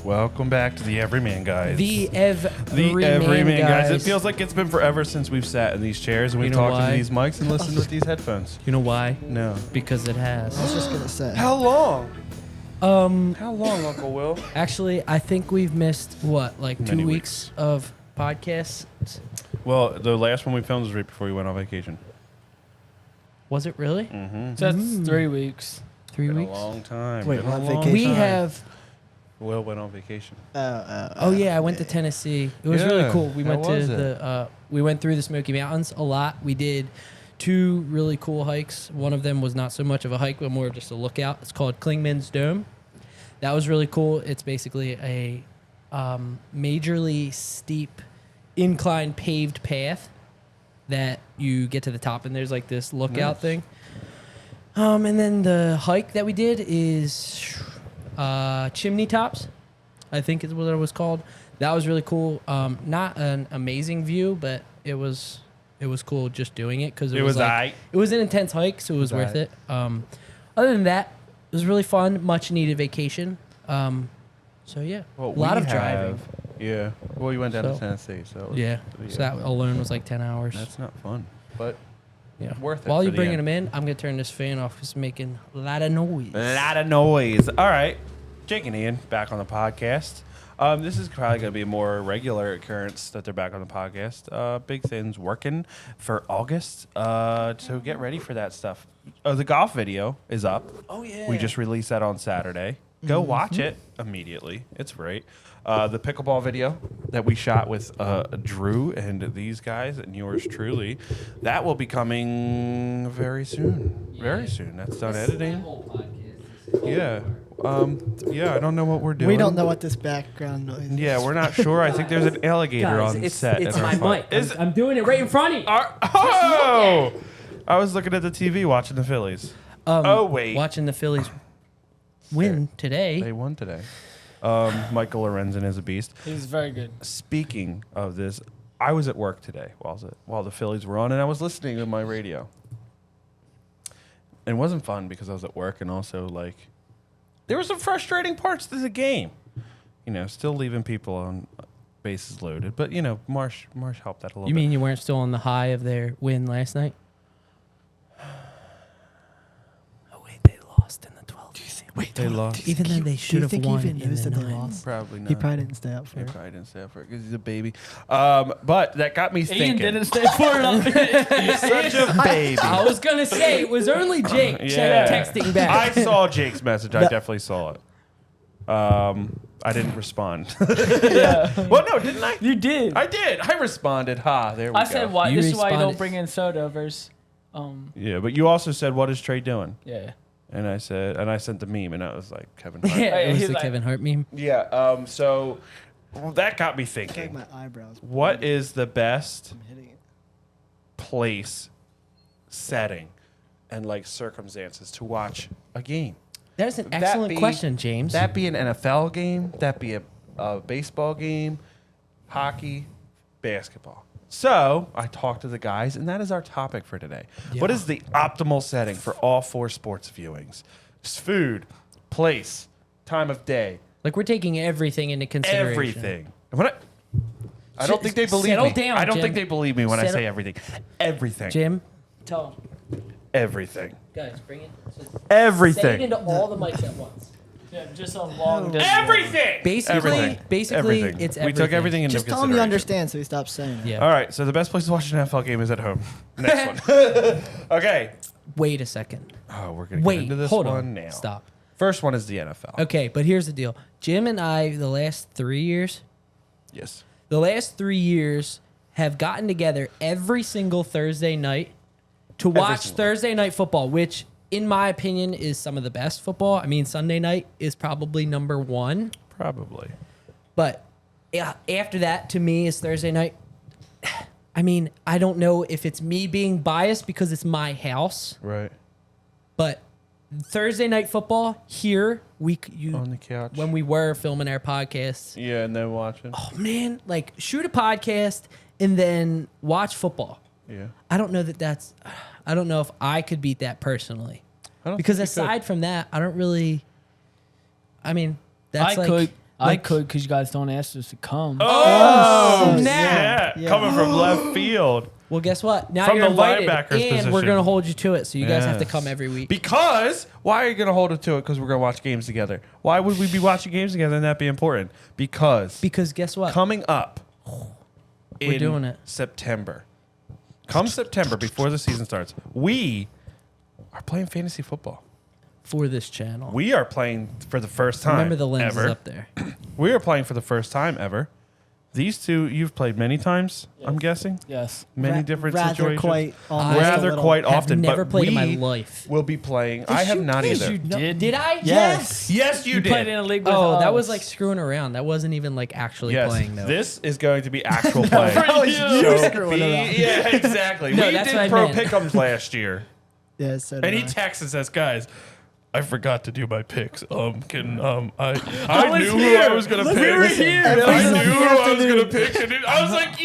Welcome back to the Everyman Guys. The Everyman Guys. It feels like it's been forever since we've sat in these chairs and we've talked into these mics and listened with these headphones. You know why? No. Because it has. I was just gonna say. How long? How long, Uncle Will? Actually, I think we've missed, like Many 2 weeks of podcasts? Well, the last one we filmed was right before we went on vacation. Was it really? Mm-hmm. So that's 3 weeks. 3 Been weeks? a long time. Wait, Been a on long vacation? We time. have... Will went on vacation. Oh yeah, I went to Tennessee. It was really cool. We went to we went through the Smoky Mountains a lot. We did 2 really cool hikes. One of them was not so much of a hike, but more of just a lookout. It's called Klingman's Dome. That was really cool. It's basically a majorly steep, incline paved path that you get to the top, and there's like this lookout thing. And then the hike that we did is Chimney Tops, I think is what it was called. That was really cool. Not an amazing view, but it was cool just doing it because it was like, it was an intense hike, so it was worth it. Other than that, it was really fun, much needed vacation. So yeah, Well, a lot of driving. Yeah. Well, you went down to Tennessee, so Yeah, so that alone was like 10 hours. That's not fun, but yeah, worth it. While for you're the bringing end. them in, I'm gonna turn this fan off. It's making a lot of noise. A lot of noise. All right. Jake and Ian back on the podcast. This is probably going to be a more regular occurrence that they're back on the podcast. Big things working for August. So get ready for that stuff. The golf video is up. Oh yeah. We just released that on Saturday. Go watch it immediately. It's great. The pickleball video that we shot with Drew and these guys and yours truly, that will be coming very soon. Very soon. That's done editing. Yeah. Yeah, I don't know what we're doing. We don't know what this background noise is. Yeah, we're not sure. I think there's an alligator Guys, on set. It's in our my phone. mic. I'm doing it right in front of you. Oh! I was looking at the TV watching the Phillies. Wait. Watching the Phillies win today. They won today. Michael Lorenzen is a beast. He's very good. Speaking of this, I was at work today while the Phillies were on, and I was listening to my radio. It wasn't fun because I was at work, and also, like, there were some frustrating parts to the game. You know, still leaving people on bases loaded. But, you know, Marsh helped that a little bit. You mean you weren't still on the high of their win last night? Oh, wait, they lost in the 12th. Wait, They lost. Even though they should have won Do you think he in even knows the that they ninth. lost? Probably not. He probably didn't stay up for He it. probably didn't stay up for it because he's a baby. But that got me thinking. Ian didn't stay for it. He's such a baby. I was going to say, it was only Jake texting back. I saw Jake's message. I definitely saw it. I didn't respond. Yeah. Well, no, didn't I? You did. I did. I responded. Ha, there we go. I said, "Why? You This is why you don't responded. bring in soda versus." Yeah, but you also said, what is Trey doing? Yeah. And I said, and I sent the meme, and that was like Kevin Hart. Yeah, it was He's the like- Kevin Hart meme. Yeah, so that got me It's like thinking. my eyebrows. What is the best I'm hitting it. place, setting, and like circumstances to watch a game? That is an That excellent be- question, James. That be an NFL game, that be a baseball game, hockey, basketball. So I talked to the guys, and that is our topic for today. Yeah. What is the optimal setting for all 4 sports viewings? Just food, place, time of day, Like, we're taking everything into consideration. everything. When I don't think they believe Settle me. down, I don't Jim. think they believe me when I Settle- say everything. Everything. Jim, Tell him. Everything. guys, bring it. Say it Everything. into all the mics at once. Yeah, just a long distance. Everything. Basically, Everything. basically, Everything. it's We everything. took everything into Just tell him consideration. you understand so he stops saying it. Yeah. All right, so the best place to watch an NFL game is at home. Next one. Okay. Wait a second. Oh, we're going to get Wait, into this hold one on. now. Stop. First one is the NFL. Okay, but here's the deal. Jim and I, the last 3 years, Yes. have gotten together every single Thursday night to watch single. Thursday night football, which, in my opinion, is some of the best football. I mean, Sunday night is probably number 1. Probably. But after that, to me, is Thursday night. I mean, I don't know if it's me being biased because it's my house, Right. but Thursday night football here, On the couch. when we were filming our podcasts, Yeah, and then watching. oh man, like shoot a podcast and then watch football. Yeah. I don't know I don't know if I could beat that personally. I don't Because think you could. aside from that, I don't really. I mean, that's I like could. I could because you guys don't ask us to come. Oh, Oh, snap. yeah. Coming from left field. Well, guess what? Now From you're the invited, linebacker's and we're position. going to hold you to it. So you guys have to Yes. come every week. Because, why are you going to hold it to it? Because we're going to watch games together. Why would we be watching games together and that be important? Because Guess what? coming up We're doing it. September. Come September, before the season starts, we are playing fantasy football. For this channel. We are playing for the first time Remember the lens ever. is up there. We are playing for the first time ever. These two, you've played many times, I'm guessing. Yes. Many Ra- different rather situations. Quite almost a rather little. quite Have often. never but played in we my life. will be playing. I have not Yes, either. you did. Did I? Yes. Yes, you You did. played in a league with Oh, that was us. like screwing around. That wasn't even like actually Yes, playing though. this is going to be actual play. That was you So screwing around. yeah, exactly. No, we that's did what I pro meant. pick'ems last year, Yeah, so and he did I. texts and says, "Guys, I forgot to do my picks. I was knew who here. I was gonna pick. We were here. I Every knew Sunday who I was afternoon. gonna pick, and I was like,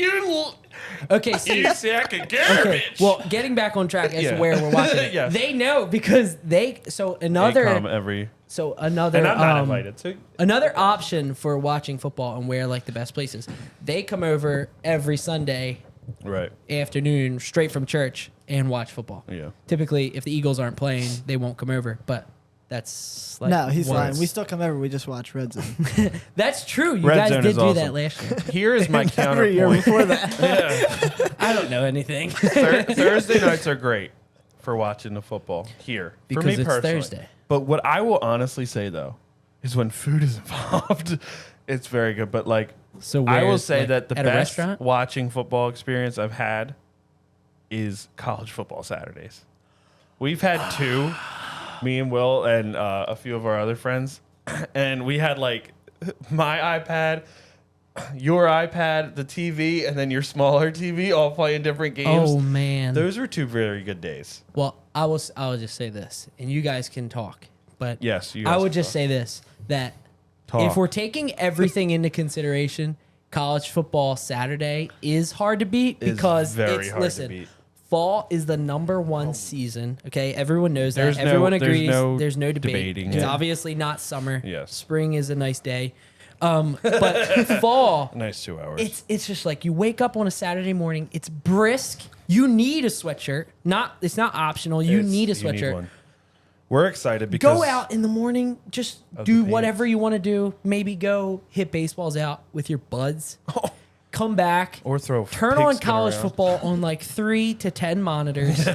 Okay, see. you sack of garbage." Okay, well, getting back on track as Yeah. to where we're watching it. Yes. They know because They come another every, and I'm not invited. So another option for watching football and where like the best places. They come over every Sunday right, afternoon straight from church and watch football. yeah. Typically, if the Eagles aren't playing, they won't come over. But that's like No, he's lying. once. We still come over. We just watch Red Zone. That's true. You Red guys Zone did is do that awesome. last year. Here is my Every year counterpoint. before that. Yeah. I don't know anything Thursday nights are great for watching the football here. because for me it's personally. Thursday. But what I will honestly say though is when food is involved, it's very good. But like So I will where's, say like, that the at a best restaurant? watching football experience I've had is college football Saturdays. We've had two, me and Will and a few of our other friends, and we had like my iPad, your iPad, the TV, and then your smaller TV all playing different games. Oh man. Those were two very good days. Well, I will just say this, and you guys can talk. But Yes, you I guys would can just talk. say this: that Talk. if we're taking everything into consideration, college football Saturday is hard to beat Is because very it's hard to listen. beat. Fall is the #1 season. Okay, everyone knows that. There's no- Everyone there's agrees. no There's no debate. debating It's it. obviously not summer. Yes. Spring is a nice day, but fall. Nice 2 hours. It's just like you wake up on a Saturday morning. It's brisk. You need a sweatshirt. It's not optional. You It's- need a you need sweatshirt. one. We're excited because Go out in the morning. Just Of do the whatever pants. you want to do. Maybe go hit baseballs out with your buds. Come back. or throw Turn on pigskin college around. football on like 3 to 10 monitors.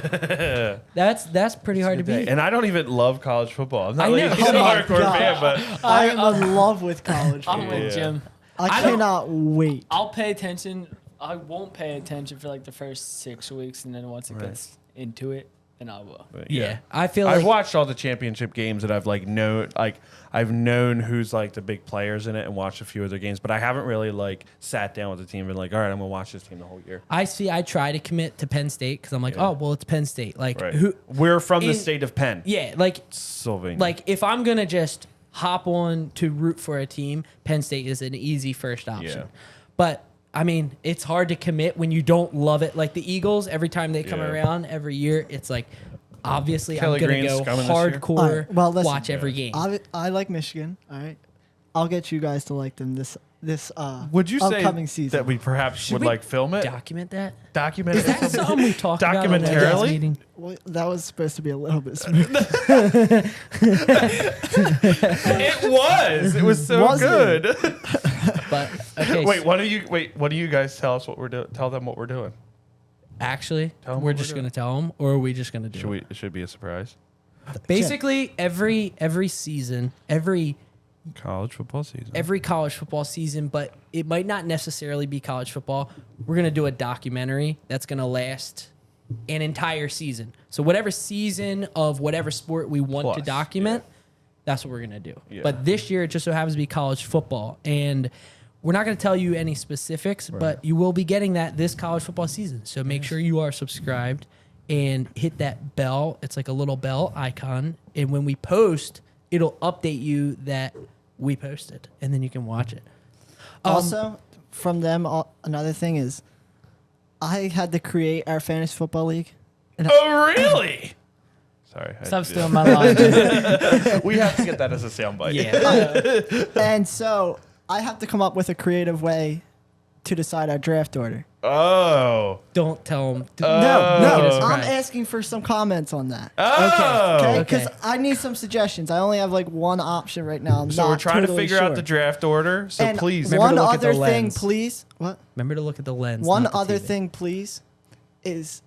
That's pretty hard to beat. And I don't even love college football. I'm not I like know. a Oh my hardcore God. fan, but I am in love with college. I'm football. with Yeah. Jim. I don't- cannot wait. I'll pay attention. I won't pay attention for like the first 6 weeks, and then once it Right. gets into it, then I will. but Yeah. I feel I've like watched all the championship games that I've known who's like the big players in it and watched a few of their games, but I haven't really like sat down with the team and been like, all right, I'm gonna watch this team the whole year. I try to commit to Penn State because I'm like, Yeah. oh, well, it's Penn State. Like, Right. who? We're from the in- state of Penn. Yeah, like Sylvania. Like if I'm gonna just hop on to root for a team, Penn State is an easy first option. Yeah. But I mean, it's hard to commit when you don't love it. Like the Eagles, every time they come Yeah. around every year, it's like obviously Kelly I'm gonna Green's go coming this year? hardcore. All right, well, listen. Watch every game. I like Michigan. All right, I'll get you guys to like them this would you say upcoming season. that we perhaps would we like film it, Document that. document Is that it? something we talked about in the last Documentarily? meeting? Well, that was supposed to be a little bit smooth. It was. It was so Was it? good. But okay, Wait, what do you guys tell us what we're doing? Tell them what we're doing. actually, Tell 'em we're what we're just doing. gonna tell them, or are we just gonna do it? It should be a surprise. Basically, every season, every College football season. college football season, but it might not necessarily be college football. We're going to do a documentary that's going to last an entire season. So whatever season of whatever sport we want to Plus, document, that's what we're going to do. Yeah. But this year it just so happens to be college football, and we're not going to tell you any specifics, but you will be getting that this college football season. So make sure you are subscribed and hit that bell. It's like a little bell icon, and when we post, it'll update you that we posted, and then you can watch it. Also, from them, another thing is, I had to create our fantasy football league. Oh, really? Sorry. Stop stealing my line. We have to get that as a soundbite. Yeah. And so I have to come up with a creative way to decide our draft order. Oh. Don't tell them. No, Make it a I'm surprise. asking for some comments on that. Oh. Okay, Okay. because I need some suggestions. I only have like one option right now. I'm So not we're trying to totally figure out sure. the draft order. So And please. Remember to one look at the other thing, lens. please. What? Remember to look at the lens. One not the other TV. thing, please, is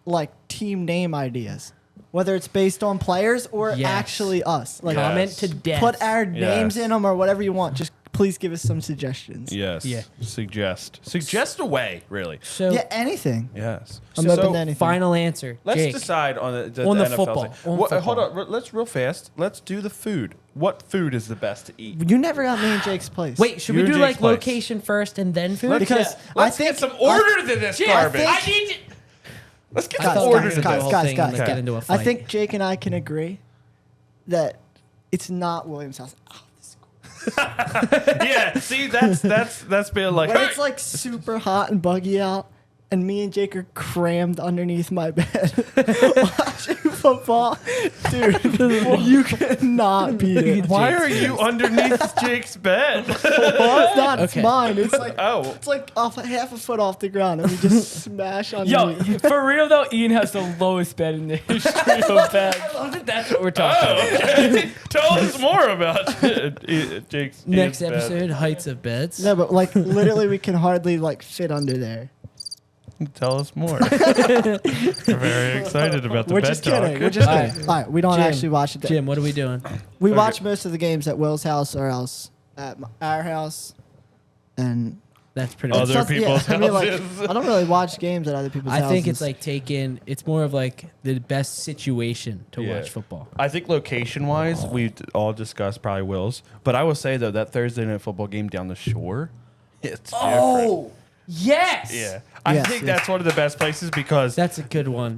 like team name ideas, whether it's based on players or Yes. actually us. Like Comment Yes. to death. put our names Yes. in them or whatever you want. Just please give us some suggestions. Yes. Yeah. Suggest away, really. So, Yeah, anything. Yes. I'm So open to anything. final answer. let's Jake. decide on the On the NFL football. thing. On Hold football. on. Let's real fast. Let's do the food. What food is the best to eat? You never got me and Jake's place. Wait, should we You do and like Jake's place. location first and then food? Let's, Because let's I get think- some order to this garbage. think- need to. Let's get I some thought order we to were gonna do a this. whole thing and guys. let's get into a fight. I think Jake and I can agree that it's not Williams' house. Oh, this is cool. Yeah. See, that's been like. When it's like super hot and buggy out, and me and Jake are crammed underneath my bed watching football, dude, you cannot beat it. Why are you underneath Jake's bed? Well, it's not. It's Okay. mine. It's like Oh. it's like off half a foot off the ground, and we just smash on. Yo, for real though, Ian has the lowest bed in the history of beds. That's what we're talking about. Okay. Tell us more about Jake's Next bed. episode, heights of beds. No, but like literally, we can hardly like fit under there. Tell us more. We're very excited about the We're bed just talk. kidding. We're just All kidding. All right, we don't Jim, actually watch it. Jim, what are we doing? We Okay. watch most of the games at Will's house or else at our house, and That's pretty much Other It's not- people's I mean, like, houses. I don't really watch games at other people's I houses. think it's like it's more of like the best situation to Yeah. watch football. I think location wise, we all discussed probably Will's. But I will say though that Thursday night football game down the shore, it's different. yes. Yeah. I Yes, think yes. that's one of the best places because That's a good one.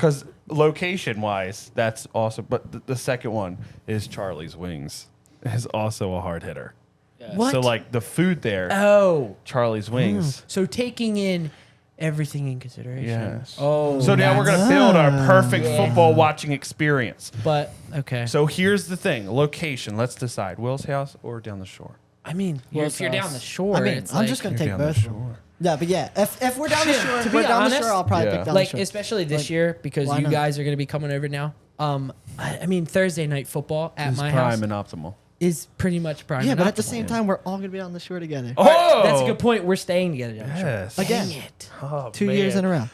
location wise, that's awesome. But the second one is Charlie's Wings. Is also a hard hitter. Yeah. What? So like the food there, Oh. Charlie's Wings. So taking in everything in consideration. Yes. Oh. So now we're gonna build our perfect football watching experience. But okay. So here's the thing: location. Let's decide: Will's house or down the shore. I mean, Will's if you're down house. the shore, I mean, it's I'm like, just gonna You're take down the both. of them. shore. Yeah, but yeah, if we're down the shore, To we're be down the honest, shore. I'll probably Yeah. pick down like the shore. especially this Like, year because why you not? guys are going to be coming over now. I mean Thursday night football at This is my house prime and optimal. is pretty much prime. Yeah, and but at the optimal. same time, we're all gonna be on the shore together. Oh, That's a good point. We're staying together. Down the shore. Yes. Again. Dang it. Oh, 2 years in a row.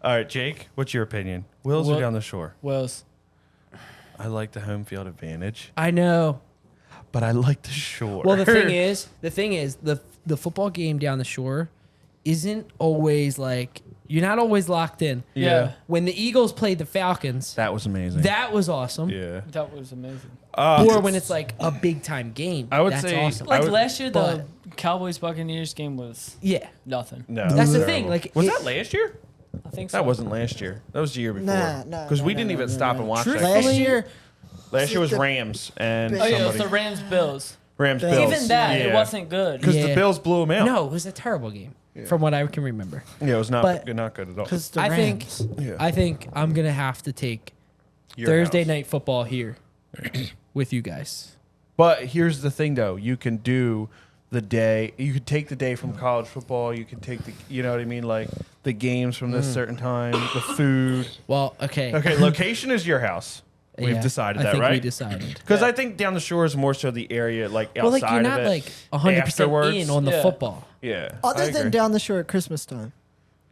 All right, Jake. What's your opinion? Will's or Will- down the shore? Wells. I like the home field advantage, I know. but I like the shore. Well, the thing is, the football game down the shore isn't always like you're not always locked in. yeah, When the Eagles played the Falcons, that was amazing. that was awesome. yeah. That was amazing. Or when it's like a big time game, I would that's say- awesome. I Like would- last year, the but- Cowboys Buccaneers game was yeah, nothing. No, that's the terrible. thing. Like was it- that last year? I think so. That wasn't last year. That was the year before. No, Because we no, didn't no, even no, stop no. and watch that. Last game. year, Last year was the- Rams and Oh, Oh yeah, it was somebody. the Rams Bills. Rams the- Bills. Even that, yeah. it wasn't good. because Yeah. the Bills blew them out. no, it was a terrible game from what I can remember. Yeah, it was not But- not good at all. because the I think Rams. Yeah. I think I'm gonna have to take Your Thursday house. night football here with you guys. But here's the thing, though. You can do the day. You could take the day from college football. You can take the, you know what I mean, like the games from this certain time, the food. Well, okay. Okay, location is your house. We've Yeah, decided I that, think we right? decided. Because I think down the shore is more so the area, like outside Well, like you're not of it. like 100% afterwards. in on the Yeah. football. Yeah. Other I than agree. down the shore at Christmas time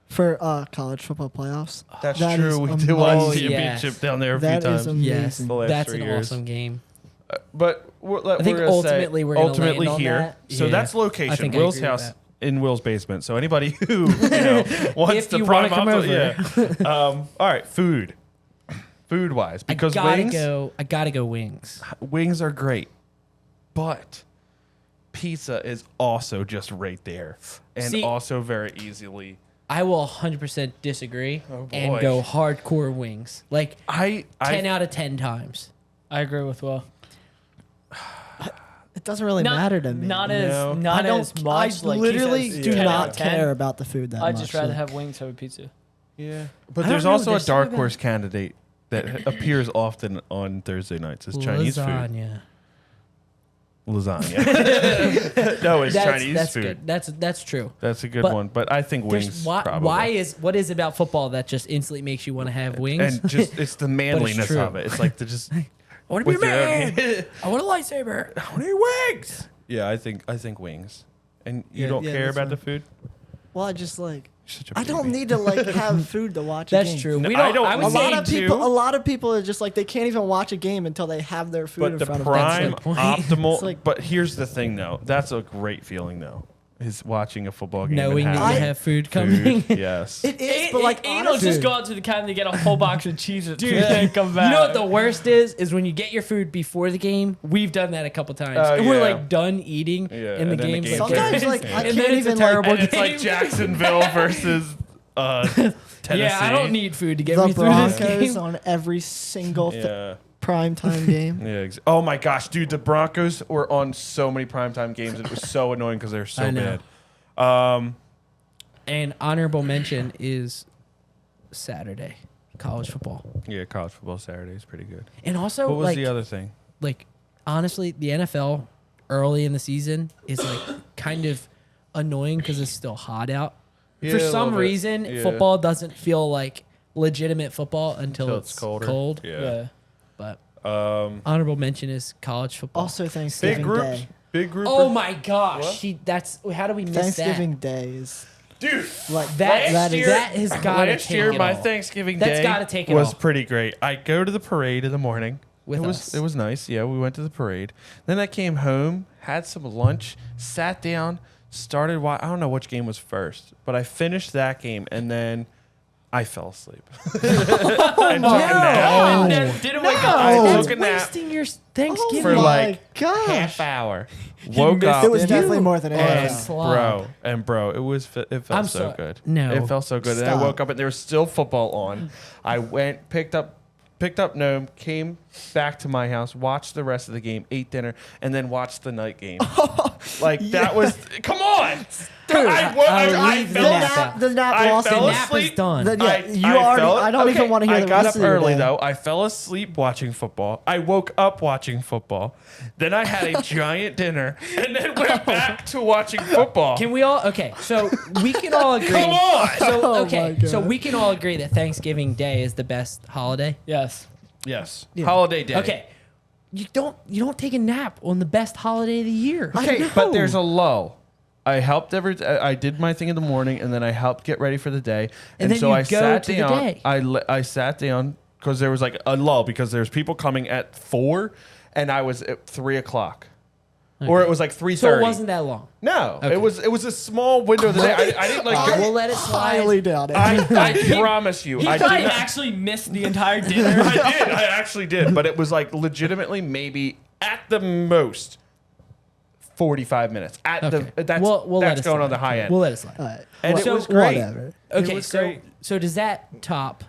for college football playoffs. That's that true. is We did amazing. watch Oh, the yes. championship down there a few That is times. amazing. Yes, The last that's 3 an years. awesome game. But I think ultimately we're gonna ultimately land on here. that. So Yeah. that's I location. think I Will's agree with house that. in Will's basement. So anybody who wants If to you prime wanna come up, over. yeah. All right, food. Food wise, because I gotta go wings. wings are great, but pizza is also just right there, and See- also very easily. I will 100% disagree Oh, and boy. go hardcore wings. Like I 10 out of 10 times. I agree with Will. It doesn't really matter to me. Not No. as not I don't. as much. I like he literally says, do 10 out not of 10. care about the food that I'd much. just rather Like, have wings over pizza. Yeah, but I there's don't know, also a there's dark something horse candidate that appears often on Thursday nights. It's Chinese food. Lasagna. lasagna. No, it's Chinese that's food. good. That's true. That's a good But one. But I think wings. Probably. What is it about football that just instantly makes you want to have wings? And just it's the manliness true. of it. It's like to just. I want to be a with your own man. hand. I want a lightsaber. I want to eat wings. Yeah, I think wings. And you don't care that's about the fine. food. Well, I just like. You're such a I don't baby. need to like have food to watch. That's a game. true. No, We I don't. don't- I A would lot say of people. too. A lot of people are just like they can't even watch a game until they have their food But in the front of prime them. point. optimal. It's like- but here's the thing, though. That's a great feeling, though. Is watching a football game knowing and that having you have food coming. food. Yes. It is, but like Ian will honestly, just go out to the cabinet and get a whole box of cheeses Dude, and then come back. You know what the worst is when you get your food before the game. We've done that a couple times, Oh, and we're yeah. like done eating, Yeah, and the and then the game's game like sometimes like Yeah. I And can't then it's a even terrible like And it's like game. Jacksonville versus Tennessee. yeah, I don't need food to get the me through this Broncos game. on every single Yeah. primetime game. Yeah. Oh my gosh, dude, the Broncos were on so many primetime games, and it was so annoying because they were so I know. bad. And honorable mention is Saturday college football, Yeah, college football Saturday is pretty good. and also What was like the other thing? like honestly, the NFL early in the season is like kind of annoying because it's still hot out. Yeah, For a some little bit. reason, Yeah. football doesn't feel like legitimate football until Till it's colder. cold. Yeah. But Um, honorable mention is college football. Also big Thanksgiving groups. Day. Big group. Oh my gosh, What? that's how do we miss Thanksgiving Day is Dude. like that? Last That, year- that has got to Last take year, it my all. Thanksgiving That's day gotta take it was all. pretty great. I go to the parade in the morning. With it was us. it was nice. Yeah, we went to the parade. Then I came home, had some lunch, sat down, started. I don't know which game was first, but I finished that game and then I fell asleep. I took a nap. Didn't wake up. I That's took a nap wasting your Thanksgiving. for my like gosh. half hour. Woke missed up. It was Did definitely you? more than a And half slob. bro, it felt I'm so sorry. good. No. It felt so good. And I Stop. woke up and there was still football on. I went, picked up Gnome, came back to my house, watched the rest of the game, ate dinner, and then watched the night game. Like that was come on. Dude, I leave the fell- nap out. The nap I lost fell The it. nap is asleep. done. The- yeah, you already- I don't even wanna hear the I got rest up of your early day. though. I fell asleep watching football. I woke up watching football. Then I had a giant dinner and then went back to watching football. Can we all? Okay, so we can all agree. Come on. So Oh okay, my so God. we can all agree that Thanksgiving Day is the best holiday. Yes. Yes. Yeah. Holiday day. Okay, you don't take a nap on the best holiday of the year. Okay, but there's a lull. I helped I did my thing in the morning, and then I helped get ready for the day. And then so you I go sat to the down. day. I sat down because there was like a lull because there's people coming at 4, and I was at 3:00, or it was like 3:30. So it wasn't that long. No, Okay. it was a small window of the day. I didn't like. We'll let it slide. Highly doubt it. I promise you, He I probably did. actually missed the entire dinner. I did. I actually did. But it was like legitimately maybe at the most 45 minutes. At Okay. the that's We'll let that's it going slide. on the high end. We'll let it slide. All right. And Wha- it was great. Whatever. Okay, was so great. so does that top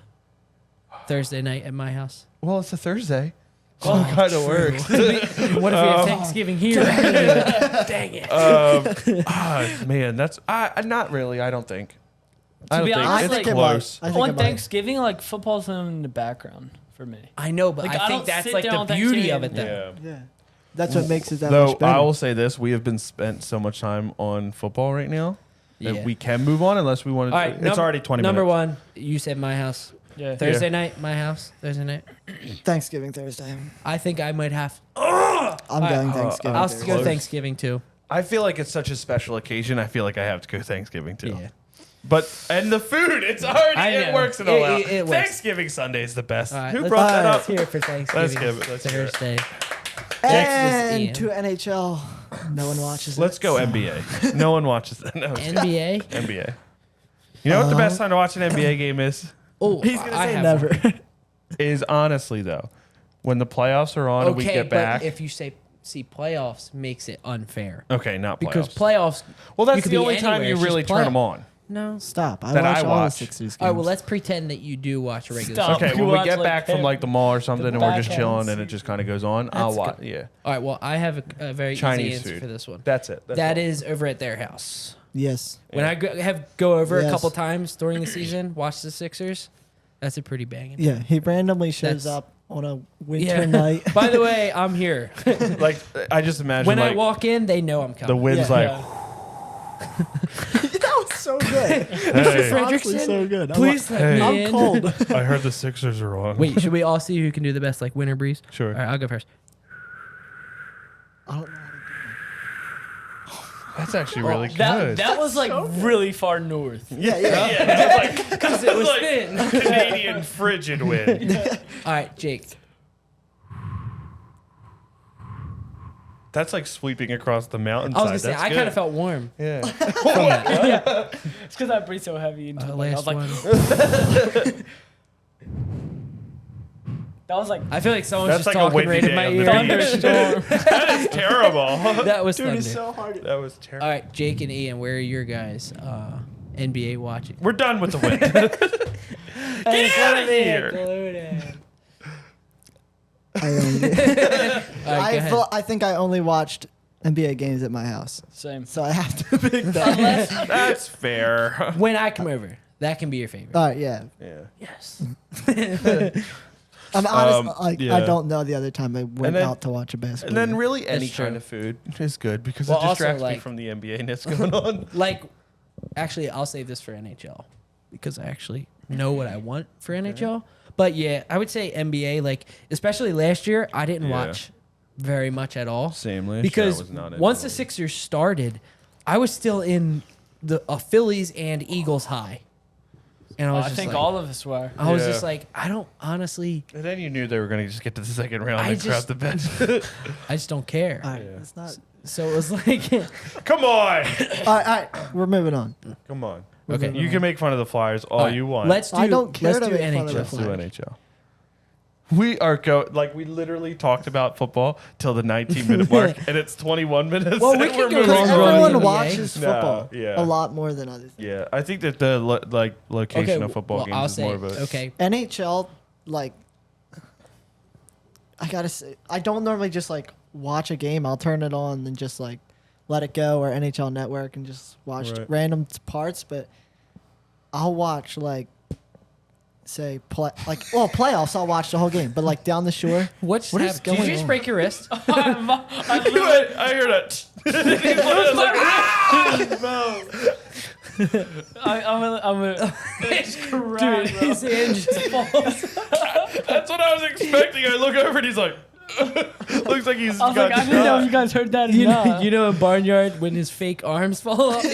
Thursday night at my house? Well, it's a Thursday. So it kind of works. What if we have Thanksgiving here? Dang it. Man, that's not really. I don't think. I don't be think honest, it's like- close. I think On it might. Thanksgiving, like football's in the background for me. I know, but Like, I I think don't that's sit like down the on beauty of Thanksgiving. it, though. Yeah. Yeah. That's what makes it that Though much better. I will say this: we have been spent so much time on football right now that Yeah. we can move on unless we want to. All right, it's already 20 Number minutes. one, you said my house. Yeah. Thursday night, my house. Thursday night. Thanksgiving Thursday. I think I might have. I'm going I'll Thanksgiving. I'll Thursday. go Close. Thanksgiving too. I feel like it's such a special occasion. I feel like I have to go Thanksgiving too. Yeah. But and the food, it's already I it know. works it all out. It works. Thanksgiving Sunday is the best. All right, Who let's- brought that all up? Let's hear it for Thanksgiving. Let's hear it. Thursday. And Ian. to NHL. No one watches it. Let's go NBA. No one watches that. No, NBA. NBA. You know what the best time to watch an NBA game is? Oh, He's going to I say have never. one. Is honestly though, when the playoffs are on and we Okay, get back. but if you say playoffs, makes it unfair Okay, not playoffs. because playoffs. well, you that's could the be only time anywhere, you it's really just turn playoff. them on. No. Stop. I That watch I all the watch. Sixers games. All right. Well, let's pretend that you do watch a regular. Stop. season. Okay, You when we watch, get like, back from like the mall or something and we're just back chilling ends. and it just kind of goes on, I'll That's watch. good. Yeah, All right. Well, I have a very Chinese easy answer food. for this one. that's it. That's That all. is over at their house. Yes. When I go over a Yes. couple times during the season, watch the Sixers. That's a pretty banging. Yeah. He randomly shows That's- up on a winter night. By the way, I'm here. Like I just imagine When like I walk in, they know I'm the coming. wind's Yeah. like That was so good. hey, Honestly, so good. Please let Hey. me I'm in. cold. I heard the Sixers are on. Wait, should we all see who can do the best like winter breeze? Sure. All right, I'll go first. I don't know. That's actually really good. That was like really far north. Yeah. Because it was thin. Canadian frigid wind. All right, Jake. That's like sweeping across the mountainside. I was gonna say That's I kind good. of felt warm. Yeah. It's because I breathe so heavy into it. Last I one. That was like I feel like someone's That's just like a talking windy right in day my on the ear. beach. That is terrible. That was Dude, thunder. it's so hard. That was terrible. All right, Jake and Ian, where are your guys' NBA watching? We're done with the wind. Get out of here. I only, All right, go ahead. I think I only watched NBA games at my house, same. so I have to pick that. That's fair. When I come over, that can be your favorite. All right, yeah. Yeah. Yes. I'm honest. yeah. I don't know the other time I went then- out to watch a basketball. And then game. really any That's true. kind of food is good because Well, it also, distracts me like- from the NBA-ness going on. Like, actually, I'll save this for NHL because I actually know what I want for NHL. But yeah, I would say NBA, like, especially last year, I didn't Yeah. watch very much at all. Same last Because year, I was not into once the it. Sixers started, I was still in the Phillies and Eagles high. And I was I just think like, all of us were. I was Yeah. just like, I don't honestly, And then you knew they were going to just get to the second round I and grab just- the bench. I just don't care. All right, Yeah. it's not. So it was like, Come on. All right, we're moving on. Come on. okay, You can make fun of the Flyers all All right, you want. let's do, I don't care let's to do make fun of NHL. the Let's do Flyers. NHL. We are like we literally talked about football till the 19-minute mark, and it's 21 minutes. Well, we and can we're go moving long on. run Everyone in the watches NBA. football No, yeah. a lot more than others. Yeah, I think that the location of football well, games I'll is say, more of a okay, NHL, like, I gotta say, I don't normally just like watch a game. I'll turn it on and just like let it go, or NHL Network, and just watch Right. random parts. But I'll watch like, say, playoffs. I'll watch the whole game. But like down the shore, what What is Did you going just on? break your wrist? I heard it. I'm a it's Dude, his hand just falls. That's what I was expecting. I look over and he's like, looks like he's I was got like, I didn't know if shot. you guys heard that or You not. know, you know in Barnyard when his fake arms fall off? Dude,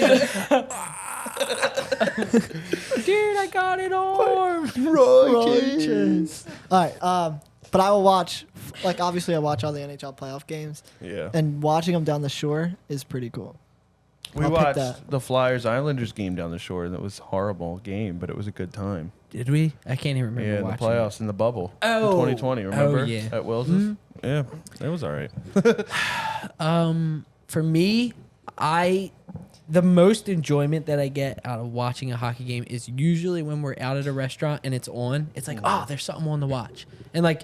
I got it arm. Roaches. All right, but I will watch. Like obviously, I watch all the NHL playoff games, Yeah. and watching them down the shore is pretty cool. We I'll pick watched that. the Flyers Islanders game down the shore, and it was a horrible game, but it was a good time. Did we? I can't even remember Yeah, in the watching playoffs in the bubble. Oh. In 2020, remember? yeah. At Wills's? Yeah, it was all right. it. For me, the most enjoyment that I get out of watching a hockey game is usually when we're out at a restaurant and it's on. It's like, oh, there's something on to watch. And like,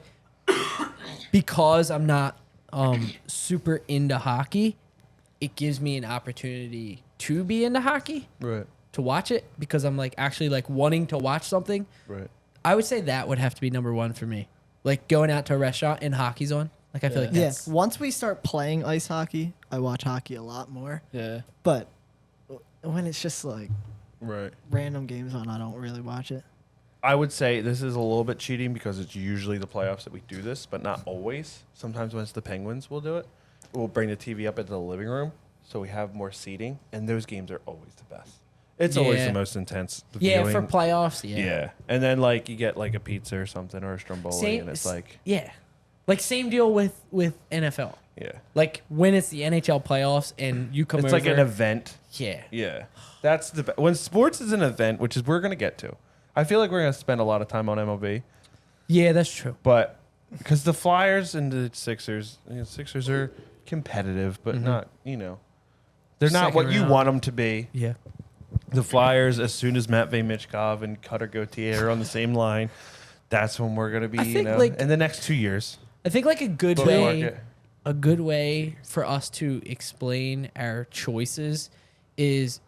because I'm not super into hockey, it gives me an opportunity to be into hockey, Right, to watch it, because I'm like actually like wanting to watch something. right. I would say that would have to be number one for me. Like going out to a restaurant and hockey's on. Like I feel like Yeah. that's Once we start playing ice hockey, I watch hockey a lot more. Yeah. But when it's just like Right. random games on, I don't really watch it. I would say this is a little bit cheating because it's usually the playoffs that we do this, but not always. Sometimes when it's the Penguins, we'll do it. We'll bring the TV up into the living room so we have more seating, and those games are always the best. It's always Yeah. the most intense. yeah, viewing. for playoffs. Yeah. Yeah, and then like you get like a pizza or something or a stromboli, and it's like yeah, like same deal with NFL. yeah, Like when it's the NHL playoffs and you come it's over. like an event. Yeah. Yeah, that's the when sports is an event, which is we're gonna get to. I feel like we're gonna spend a lot of time on MLB, Yeah, that's true. but because the Flyers and the Sixers, Sixers are competitive, but not they're not Second what you round. want them to be. Yeah. The Flyers, as soon as Matvey Michkov and Cutter Gauthier are on the same line, that's when we're gonna be. I think, like- in the next 2 years. I think like a good Book way market. a good way for us to explain our choices is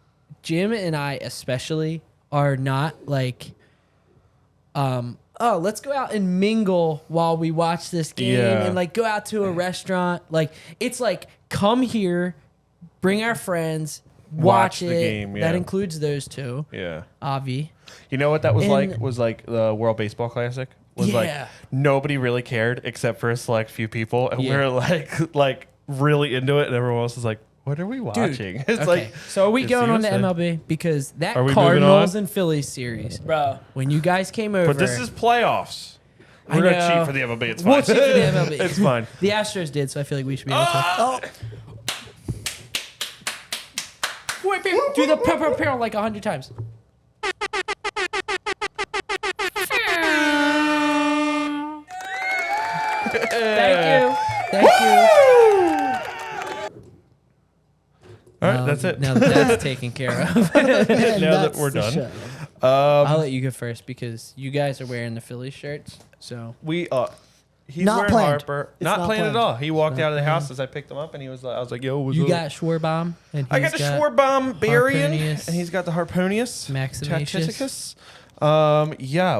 Jim and I especially are not like oh, let's go out and mingle while we watch this game Yeah. and like go out to a restaurant. Like it's like come here, bring our friends, watch the it. game, yeah. That includes those two. Yeah. Avi. You know what that was And- like? Was like the World Baseball Classic. Was like Yeah. nobody really cared except for a select few people, and we Yeah. were like really into it, and everyone else was like, "What are we watching?" It's Okay. like, So are we it's going on to USA. MLB? Because that Are we moving Cardinals on? and Phillies series, Bro, when you guys came over. but this is playoffs. I We're gonna know. cheat for the MLB. It's fine. We'll cheat for the MLB. It's fine. The Astros did, so I feel like we should be able to. Oh, Wait, do the pepper like 100 times. Thank you. Thank you. All right, that's it. Now that that's taken care of. and Now that that's we're the done. show. I'll let you go first because you guys are wearing the Phillies shirts. So We he's Not wearing planned. Harper. It's Not not planned at planned. all. He walked out of the house as I picked him up, and he was. I was like, "Yo, what's you up?" got Schwarbaum and I got the he's Schwarbaum Barian, Harponius. and he's got the Harponius Maximacius. Tacitus. Yeah,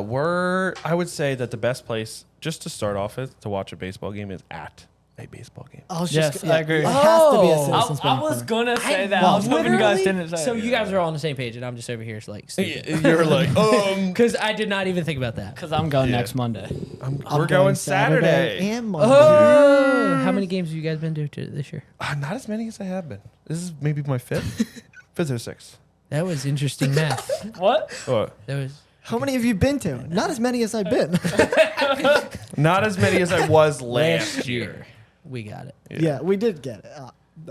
I would say that the best place just to start off with to watch a baseball game is at a baseball game. I was Yes, just, I agree. It has to be a Oh. Citizens I Bank was Park. gonna say that. I was hoping you guys didn't say So it. you guys are all on the same page, and I'm just over here like stupid. You're like, Because I did not even think about that. Because I'm going Yeah. next Monday. we're going Saturday. and Monday. Oh, how many games have you guys been to this year? Not as many as I have been. This is maybe my fifth or sixth. That was interesting math. What? What? That was How many have you been to? Not as many as I've been. Not as many as I was last year. We got it. Yeah, we did get it.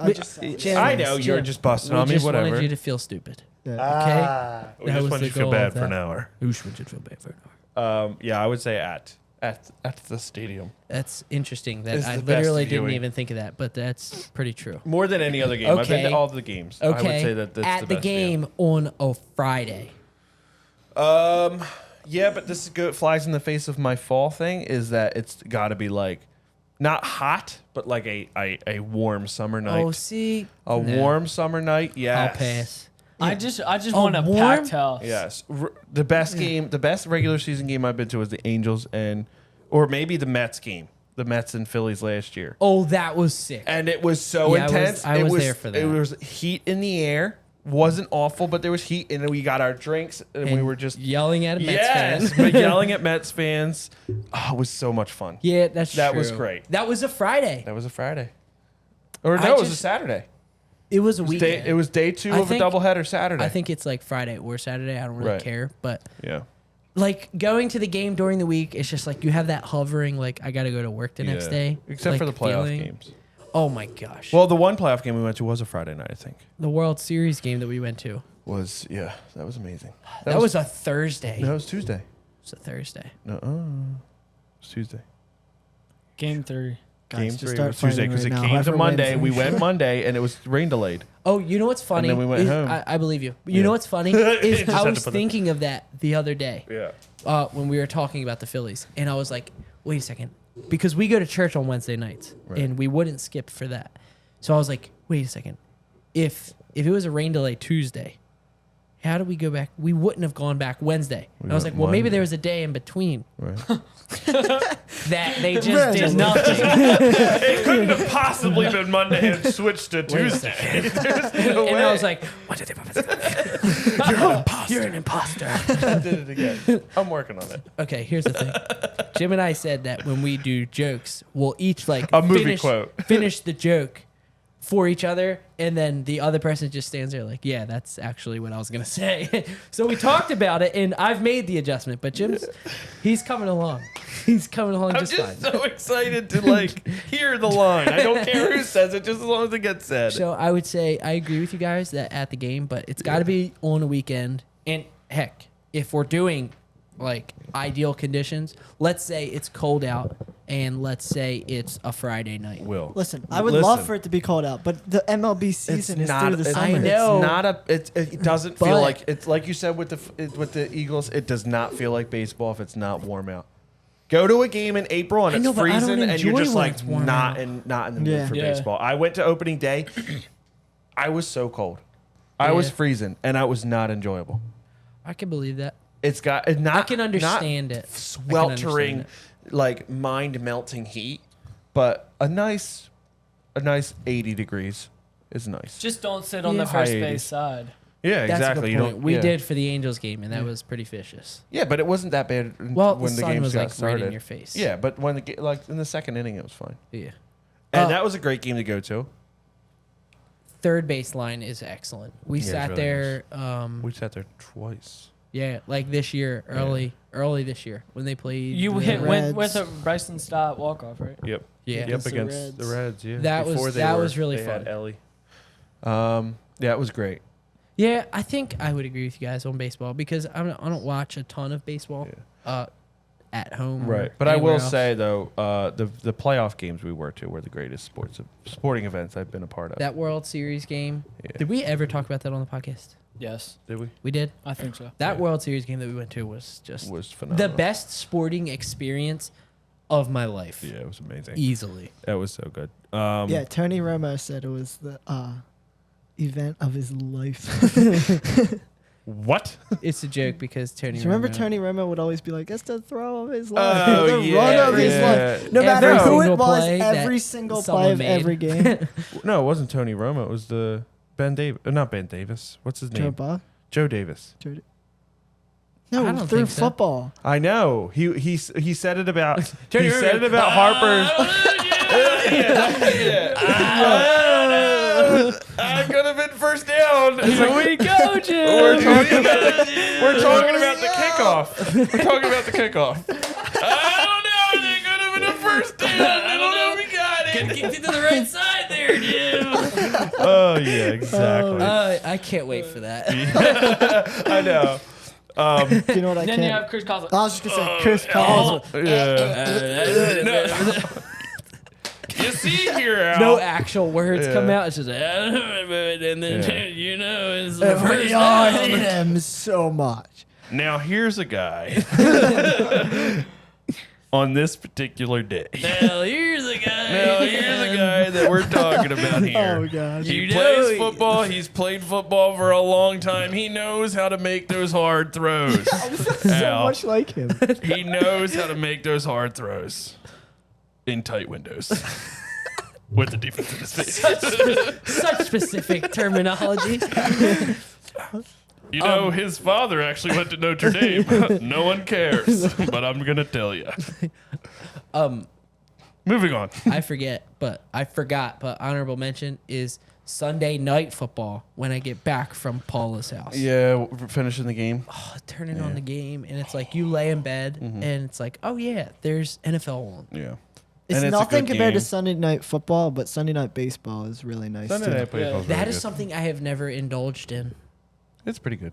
I just said Jim, I know you were Jim, just busting we on me. just Whatever. wanted you to feel stupid. yeah. Okay. We That just was wanted the you to feel goal bad of for that. an hour. Ooh, should feel bad for an hour. Yeah, I would say at the stadium. That's interesting. That It's I the best literally didn't viewing. even think of that, but that's pretty true. More than any other game. I've been Okay. to all the games. Okay. I would say that that's at the best game on a Friday. deal. Yeah, but this is good. Flies in the face of my fall thing is that it's got to be like not hot, but like a warm summer night. Oh, see, A No. warm summer night. Yes. I'll pass. I just Oh, want a warm? packed house. Yes. The best game, the best regular season game I've been to was the Angels or maybe the Mets game, the Mets and Phillies last year. Oh, that was sick. And it was so Yeah, intense. I it was there for that. It was heat in the air. Wasn't awful, but there was heat, and then we got our drinks, and we were just yelling at a Mets yes, fan. but yelling at Mets fans. Oh, it was so much fun. Yeah, that's That true. was great. That was a Friday. That was a Friday, or I no, it was a just- Saturday. It was a It was weekend. day, it was day two I of think- a doubleheader Saturday. I think it's like Friday or Saturday. I don't really Right. care, but yeah. like going to the game during the week, it's just like you have that hovering. Like I got to go to work the next Yeah. day, Except like, for the playoff feeling. games. Oh my gosh! Well, the one playoff game we went to was a Friday night, I think. the World Series game that we went to, That was amazing. that was a Thursday. no, it was Tuesday. It was a Thursday. No, it was Tuesday. Game 3. Guys, Game just 3 start was Tuesday fighting because right it now. came to Whoever Monday. wins. We went Monday and it was rain delayed. Oh, you know what's funny? then we went is- home. I believe you. You Yeah. know what's funny Just is I had to was put it- thinking of that the other day Yeah. when we were talking about the Phillies, and I was like, wait a second, because we go to church on Wednesday nights, Right. and we wouldn't skip for that. So I was like, wait a second, if it was a rain delay Tuesday, how do we go back? We wouldn't have gone back Wednesday. And I was went like, well, maybe Monday. there was a day in between Right. that they just Randomly. did nothing. It couldn't have possibly been Monday and switched to a Tuesday. There's no And way. I was like, what did they? You're an imposter. I did it again. I'm working on it. Okay, here's the thing. Jim and I said that when we do jokes, we'll each like A movie quote. finish the joke for each other, and then the other person just stands there like, yeah, that's actually what I was gonna say. So we talked about it, and I've made the adjustment, but he's coming along. He's coming along I'm just just fine. so excited to like hear the line. I don't care who says it, just as long as it gets said. So I would say I agree with you guys that at the game, but it's got to be on a weekend. And heck, if we're doing like ideal conditions, let's say it's cold out, and let's say it's a Friday night. Will. Listen, I would love for it to be called out, but the MLB season is through the it's, summer. I know. It's not a. It doesn't feel But- like it's like you said with the Eagles. It does not feel like baseball if it's not warm out. Go to a game in April and I it's know, but I don't freezing, and you're enjoy just when like it's warm not out. in the mood Yeah. for Yeah. baseball. I went to opening day. I was so cold. I was Yeah. freezing, and I was not enjoyable. I can believe that. it's got not. I can understand not it. sweltering, like mind melting heat, but a nice 80 degrees is nice. Just don't sit on Yeah. the first High base 80s. side. Yeah, That's exactly. a You good point. don't. We yeah. did for the Angels game, and that was pretty vicious. Yeah, but it wasn't that bad Well, when the the sun game was got like started. right in your face. Yeah, but when like in the second inning, it was fine. Yeah. And that was a great game to go to. Third base line is excellent. We Yeah, it's sat really there. We sat there twice. Yeah, like this year, early this year when they played. You the went Reds. with a Bryson Stott walk-off, right? Yep. Yeah. Yep. Against the Against Reds. the Reds. Yeah. That was- Before they that were- was really they had fun. Ellie. Yeah, it was great. Yeah, I think I would agree with you guys on baseball because I don't watch a ton of baseball at home. or Right. But I anywhere will else. say though, the playoff games we were to were the greatest sporting events I've been a part of. that World Series game. Yeah. Did we ever talk about that on the podcast? Yes, Did we? We did. I think so. That World Series game that we went to was just Was phenomenal. the best sporting experience of my life. Yeah, it was amazing. Easily. That was so good. Yeah, Tony Romo said it was the event of his life. What? It's a joke because Tony. Do you remember Romo- Tony Romo would always be like, "It's the throw of his life, Oh, the yeah, run of his yeah. life." No matter Every who it single was, play that every single someone play of made. every game. No, it wasn't Tony Romo. It was the Ben Davis. Not Ben Davis. What's his Joe name? Buck? Joe Davis. I No, don't through think so. football. I know. He said it about. Tony he Romo said it goes, about Harper. I could have been first down. Here we go, Jim. We're talking about the kickoff. We're talking about the kickoff. I don't know. They could have been a first down. I don't know if we got Can it. get it to the right side there, Jim. Oh yeah, exactly. I can't wait for that. I know. Do you know what I Then you can't? have Chris Collins. I was just gonna say Chris Collins. Yeah. You see here, Al. No actual words Yeah. come out. It's just, and then Yeah. you know, it's the We first all down. hate him so much. Now here's a guy on this particular day. Now here's a guy. Now here's a guy that we're talking about here. Oh god. He You plays know- football. He's played football for a long time. He knows how to make those hard throws. So Al. much like him. He knows how to make those hard throws in tight windows with the defense in his face. Such specific terminology. You know, his father actually went to Notre Dame. No one cares, but I'm gonna tell you. Moving on. I forgot, but honorable mention is Sunday night football when I get back from Paula's house. Yeah, we're finishing the game. Turning on the game, and it's like you lay in bed, and it's like, oh yeah, there's NFL on. Yeah. It's And a nothing good compared to game. Sunday night football, but Sunday night baseball is really nice Sunday too. night baseball's That really is good. something I have never indulged in. It's pretty good.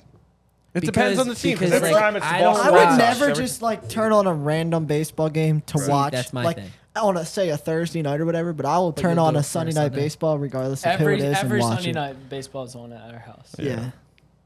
It Because- depends on the team. because, Every like, time it's the I don't Boston I Red would Wow. Sox, never every- just like turn on a random baseball game to See, watch. that's my like thing. I want to say a Thursday night or whatever, but I will But turn you'll on do a it for Sunday a night Sunday. baseball regardless of who Every it is every and watch Sunday it. night baseball is on at our house. Yeah.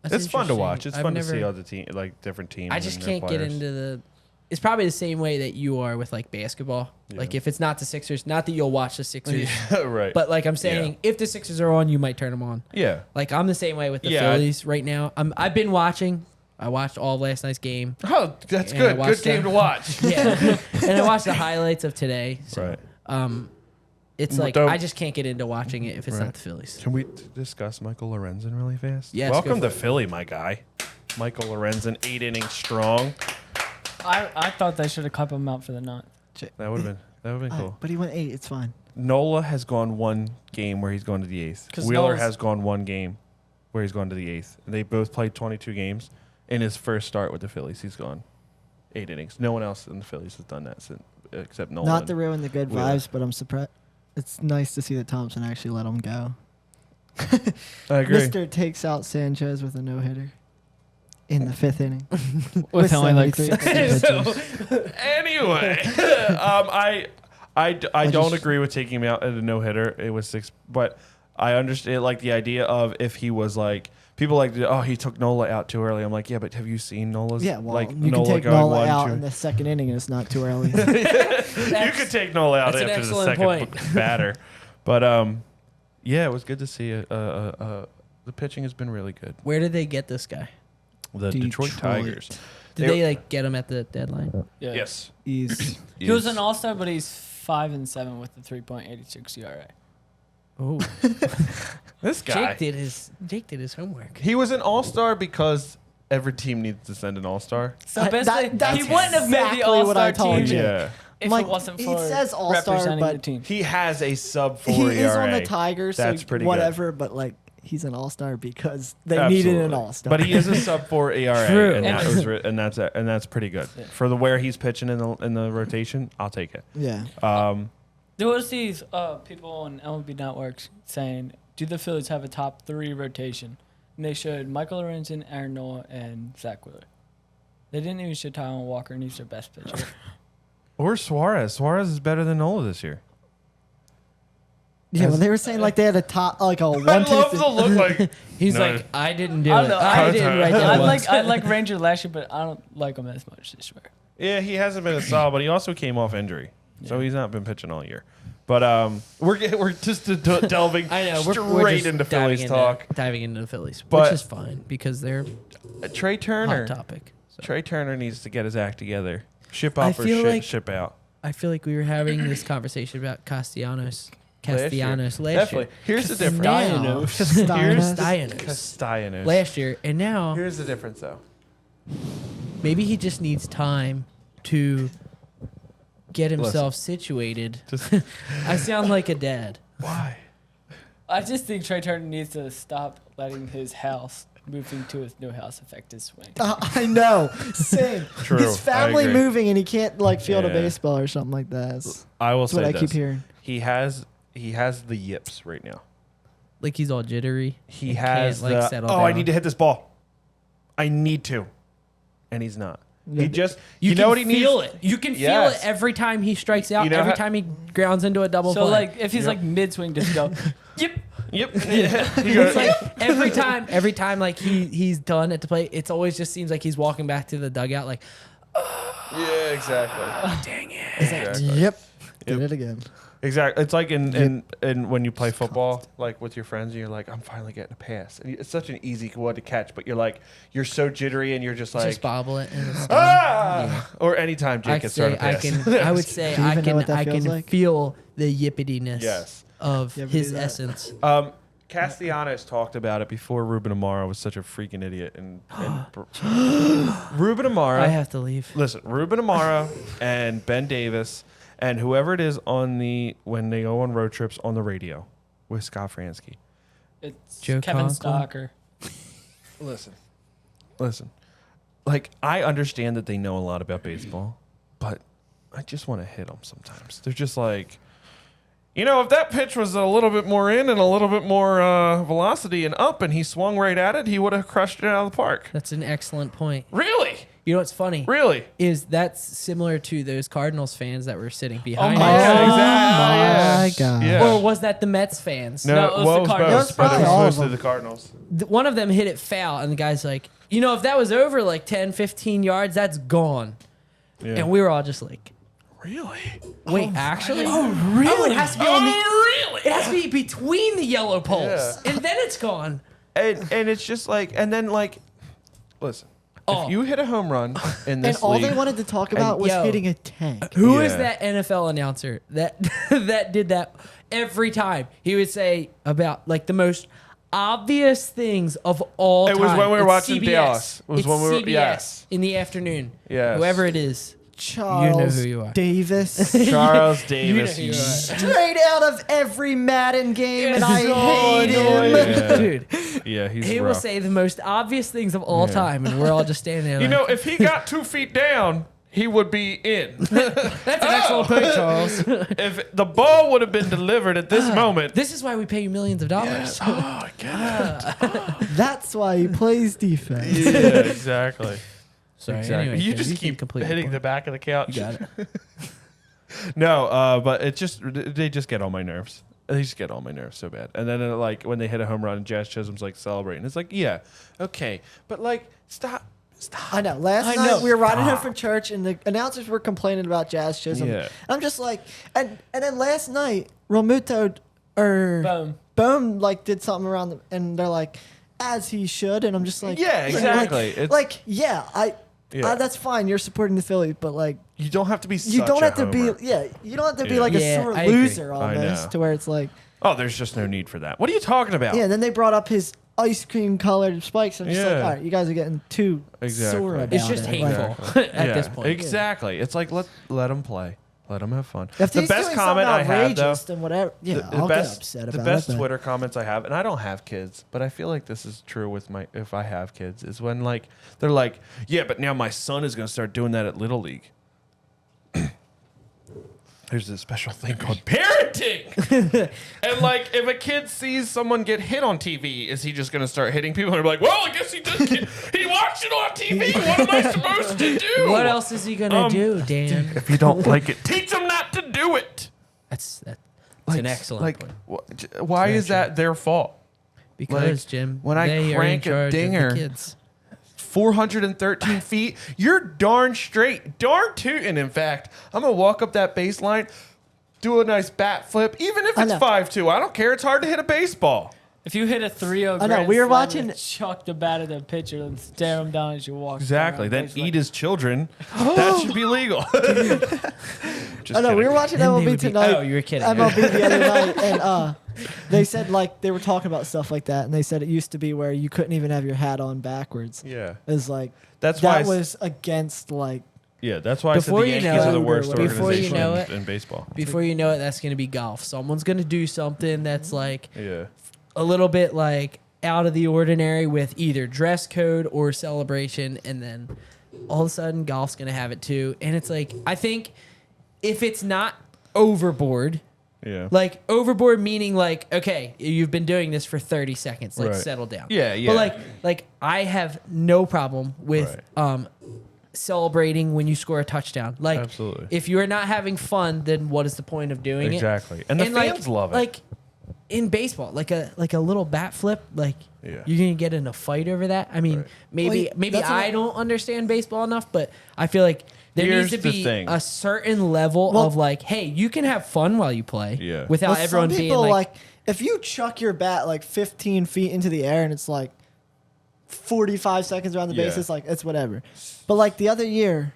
That's It's fun to interesting. watch. It's I've fun to never- see other team, like different teams. I just and their can't get players. into the. It's probably the same way that you are with like basketball. Like if it's not the Sixers, not that you'll watch the Sixers, Yeah, right. but like I'm saying, if the Sixers are on, you might turn them on. yeah. Like I'm the same way with the Yeah, Phillies right now. I've been watching. I watched all of last night's game. Oh, that's And I good. Good watched game them. to watch. Yeah, and I watched the highlights of today. So, Right. it's like Don't- I just can't get into watching it if it's Right. not the Phillies. Can we discuss Michael Lorenzen really fast? Yes, Welcome go to Philly, my guy. Michael Lorenzen, 8 innings strong. I thought they should have cut him out for the ninth. That would have been cool. But he went 8. It's fine. Nola has gone one game where he's gone to the 8th. 'Cause Wheeler Nola's- has gone one game where he's gone to the 8th. And they both played 22 games. In his first start with the Phillies, he's gone 8 innings. No one else in the Phillies has done that since, except Nolan. Not to ruin the good Wheeler. vibes, but I'm surprised. It's nice to see that Thompson actually let him go. I agree. Mister takes out Sanchez with a no hitter in the 5th inning. With only like 73 six. pitches. Anyway, I don't just- agree with taking him out at a no hitter. It was 6, but I understand like the idea of if he was like people like he took Nola out too early. I'm like, yeah, but have you seen Nola's? Yeah, well, like you can take going Nola 1, out 2. in the 2nd inning and it's not too early. You could take Nola out that's an after the excellent second point. batter, but yeah, it was good to see. The pitching has been really good. Where did they get this guy? The Detroit Tigers. Did they like get him at the deadline? Yeah. Yes. He was an all-star, but he's 5-7 with a 3.86 ERA. Oh, This guy. Jake did his homework. He was an all-star because every team needs to send an all-star. So basically, that's he wouldn't have made the exactly what I all-star told team you. Yeah. if Mike, it wasn't it for says all-star, representing but the team. He has a sub-4 He ERA. is on the Tigers, That's so pretty whatever. But like, he's an all-star because they Absolutely. needed an all-star. But he is a sub-4 ERA, True. and that's pretty good for the where he's pitching in the rotation. I'll take it. yeah. There was these people on MLB Network saying, do the Phillies have a top 3 rotation? And they showed Michael Lorenzen, Aaron Nola, and Zach Wheeler. They didn't even show Taijuan Walker, and he's their best pitcher. Or Suarez. Suarez is better than Nola this year. Yeah, when they were saying like they had a top like a 1, 2, I love 3. the look like He's No. like, I didn't do I it. don't know. I didn't write that once. I like Ranger last year, but I don't like him as much this year. Yeah, he hasn't been as solid, but he also came off injury, so he's not been pitching all year. But we're just delving I know. We're straight just into diving Phillies talk. diving into the Phillies, But- which is fine because they're Trey Turner. hot topic. So. Trey Turner needs to get his act together. Ship I up or feel like- ship out. I feel like we were having this conversation about Castellanos last Definitely. year. Here's the difference. Now, Castellanos. Castellanos. last year, and now Here's the difference, though. maybe he just needs time to get himself situated. Just I sound like a dad. why? I just think Trey Turner needs to stop letting his house moving to his new house affect his swing. I know. Same. True, His I family agree. moving and he can't like field a Yeah. baseball or something like that. That's I will say what I this. keep hearing. He has the yips right now. Like he's all jittery. He and has can't, like, the settle I down. need to hit this ball. I need to, and he's not. Yeah. He just You know can what he feel needs? it. You can feel Yes. it every time he strikes out. You know every how- time he grounds into a double So play. like if he's like mid swing, just go, yep. Yep. It's like every time like he's done at the plate, it's always just seems like he's walking back to the dugout like, Yeah, exactly. dang it. Exactly. Yep. Did it again. Exactly. It's like in when you play football, like with your friends, and you're like, I'm finally getting a pass. And it's such an easy one to catch, but you're so jittery, and you're just like, Just bobble it and it's done. ah! Or anytime Jake I gets say thrown a I pass. can. I would say Do you I even know can. what that I feels can like? feel the yippityness Yes. of You ever do his that? essence. Castellanos talked about it before Ruben Amaro was such a freaking idiot. And Ruben Amaro. I have to leave. Listen, Ruben Amaro and Ben Davis and whoever it is when they go on road trips on the radio with Scott Fransky. It's Joe Kevin Conklin. Stocker. Listen. Like, I understand that they know a lot about baseball, but I just want to hit them sometimes. They're just like, if that pitch was a little bit more in and a little bit more velocity and up and he swung right at it, he would have crushed it out of the park. That's an excellent point. Really? You know what's funny? Really? Is that's similar to those Cardinals fans that were sitting Oh behind my us. Yeah, exactly. my God. Yeah. Or was that the Mets fans? No, it was the Cardinals. But it was All of mostly them. the Cardinals. One of them hit it foul, and the guy's like, if that was over like 10, 15 yards, that's gone. Yeah. And we were all just like, Really? wait, actually? really? Oh, it has to be on the. really? It has to be between the yellow poles, Yeah. and then it's gone. And it's just like, and then like, listen, Oh. if you hit a home run in this And all league, they wanted to talk about was yo. hitting a tank. Who is Yeah. that NFL announcer that that did that every time? He would say about like the most obvious things of all It time. was when we were It's watching CBS. Dallas. It was It's when we were- CBS yes. in the afternoon. Yes. Whoever it is. Charles who you are. Davis. Charles Davis. You know who you are. Straight out of every Madden game, and I so hate him. annoying. Yeah. Dude, Yeah, he's he will rough. say the most obvious things of all Yeah. time, and we're all just standing there. like, if he got 2 feet down, he would be in. that's an excellent point, Charles. If the ball would have been delivered at this moment. This is why we pay you millions of dollars. Yes. Oh, I get it. That's why he plays defense. Yeah, exactly. Sorry, Exactly. anyway, You Ken, just can keep complete your hitting point. the back of the couch. You got it. No, but they just get on my nerves. They just get on my nerves so bad. And then like when they hit a home run and Jazz Chisholm's like celebrating, it's like, yeah, okay, but like stop. I know. Last night we were riding home from church, and the announcers were complaining about Jazz Chisholm. Yeah. And I'm just like, and then last night, Romuto or Boom. Boom like did something around, and they're like, as he should, and I'm just like, Yeah, exactly. That's fine. You're supporting the Phillies, but like, you don't have to be. you don't have to homer. be. Yeah, you don't have to be Yeah. like Yeah, a sore I agree. loser I almost know. to where it's like, Oh, there's just no need for that. What are you talking about? yeah. Then they brought up his ice cream colored spikes. I'm just like, Yeah. all right, you guys are getting too Exactly. sore about It's just it. hateful Like, at this point. Exactly. It's like let them play. Let them have fun. if The he's best doing comment something I have though. outrageous, then whatever. Yeah, I'll get upset about the best it. but- Twitter comments I have, and I don't have kids, but I feel like this is true with my if I have kids, is when like they're like, yeah, but now my son is going to start doing that at Little League. There's a special thing called parenting, and like if a kid sees someone get hit on TV, is he just going to start hitting people? And they're like, well, I guess he just he watched it on TV. What am I supposed to do? What else is he gonna do, Dan? If you don't like it, teach him not to do it. That's an excellent Like, point. why Very is that their fault? Because like, Jim, when I they crank a are in charge of the dinger- kids. 413 feet. You're darn straight, darn tootin'. In fact, I'm gonna walk up that baseline, do a nice bat flip, even if I it's know. 5-2. I don't care. It's hard to hit a baseball. If you hit a 3-0 I know, grand we were slam, watching- then chuck the bat at the pitcher and stare him down as you walk. Exactly. around. Then It's eat like- his children. That should be legal. Just I know, we kidding. were watching Then they MLB would be- tonight. oh, you were kidding. MLB the other night, and they said like they were talking about stuff like that, and they said it used to be where you couldn't even have your hat on backwards. Yeah. It's like That's why. that was against like Yeah, that's why I said Before the you Yankees know are the it- worst before you organization know it- in baseball. Before you know it, that's going to be golf. Someone's going to do something that's like Yeah. a little bit like out of the ordinary with either dress code or celebration, and then all of a sudden golf's going to have it too. And it's like, I think if it's not overboard, Yeah. like overboard meaning like, okay, you've been doing this for 30 seconds, like Right. settle down. Yeah, yeah. But like I have no problem with celebrating when you score a touchdown. Like, Absolutely. if you are not having fun, then what is the point of doing it? Exactly. And the fans love it. Like in baseball, like a little bat flip, like Yeah. you're gonna get in a fight over that. I mean, Right. maybe that's I what- don't understand baseball enough, but I feel like there Here's needs to the be thing. a certain level Well- of like, hey, you can have fun while you play, Yeah. without well, everyone some being people like, if you chuck your bat like 15 feet into the air and it's like 45 seconds around the Yeah. bases, like it's whatever. But like the other year,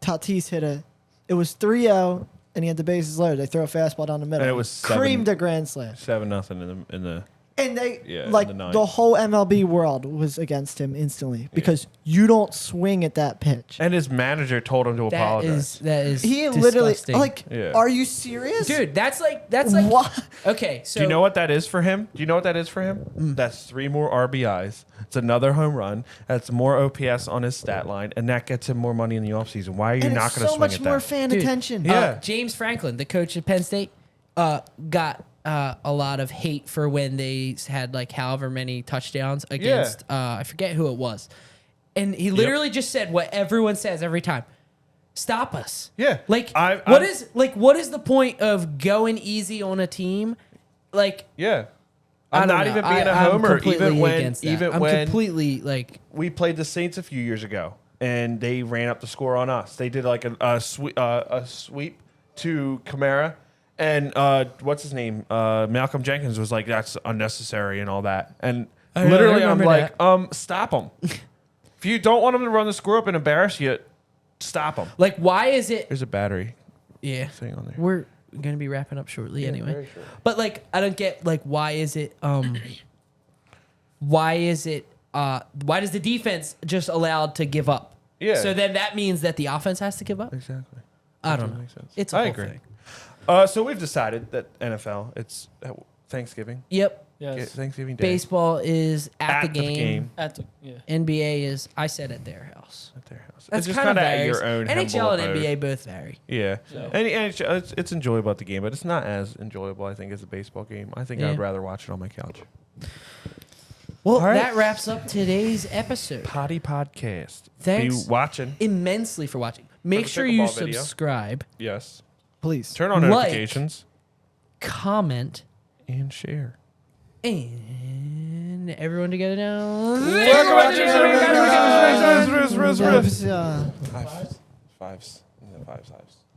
Tatis it was 3-0 and he had the bases loaded. They throw a fastball down the middle. And it was creamed a grand slam. 7-0 in the. And they Yeah, like in the ninth. the whole MLB world was against him instantly because you don't swing at that pitch. And his manager told him to apologize. that is He literally disgusting. like, Yeah. are you serious, dude, that's like What? okay. So Do you know what that is for him? Do you know what that is for him? That's 3 more RBIs. It's another home run. That's more OPS on his stat line, and that gets him more money in the offseason. Why are you And not it's going to so swing much at more that? fan Dude, attention. Yeah. James Franklin, the coach at Penn State, got a lot of hate for when they had like however many touchdowns against I forget who it was, and he literally just said what everyone says every time: "Stop us." Yeah. Like I'm- what is the point of going easy on a team? Like Yeah. I I'm don't not know. even being a I'm homer, completely even when against that. I'm completely like we played the Saints a few years ago, and they ran up the score on us. They did like a sweep to Kamara, and what's his name? Malcolm Jenkins was like, "That's unnecessary" and all that. And I know, I literally, I'm remember like, "Stop him! If you don't want him to run the score up and embarrass you, stop him." like why is it? There's a battery Yeah, thing on there. we're gonna be wrapping up shortly anyway. very short. But like I don't get like why is it why does the defense just allowed to give up? Yeah. So then that means that the offense has to give up? Exactly. I don't Doesn't know. make sense. It's a I whole agree. thing. So we've decided that NFL, it's Thanksgiving. Yep. Yes. Thanksgiving Day. Baseball is at, the game. At the, yeah. NBA is I said at their house. At their house. That's It's just kind of kinda at varies. your own NHL humble and abode. NBA both vary. Yeah. So- And it's enjoyable at the game, but it's not as enjoyable, I think, as a baseball game. I think Yeah. I'd rather watch it on my couch. Well, All right. that wraps up today's episode. Potty Podcast. Thanks. Be watching. Immensely for watching. Make the sure you pickleball video. subscribe, Yes. Please. Turn on Like. notifications comment, and share. and everyone together now. Yeah. Fives. Fives.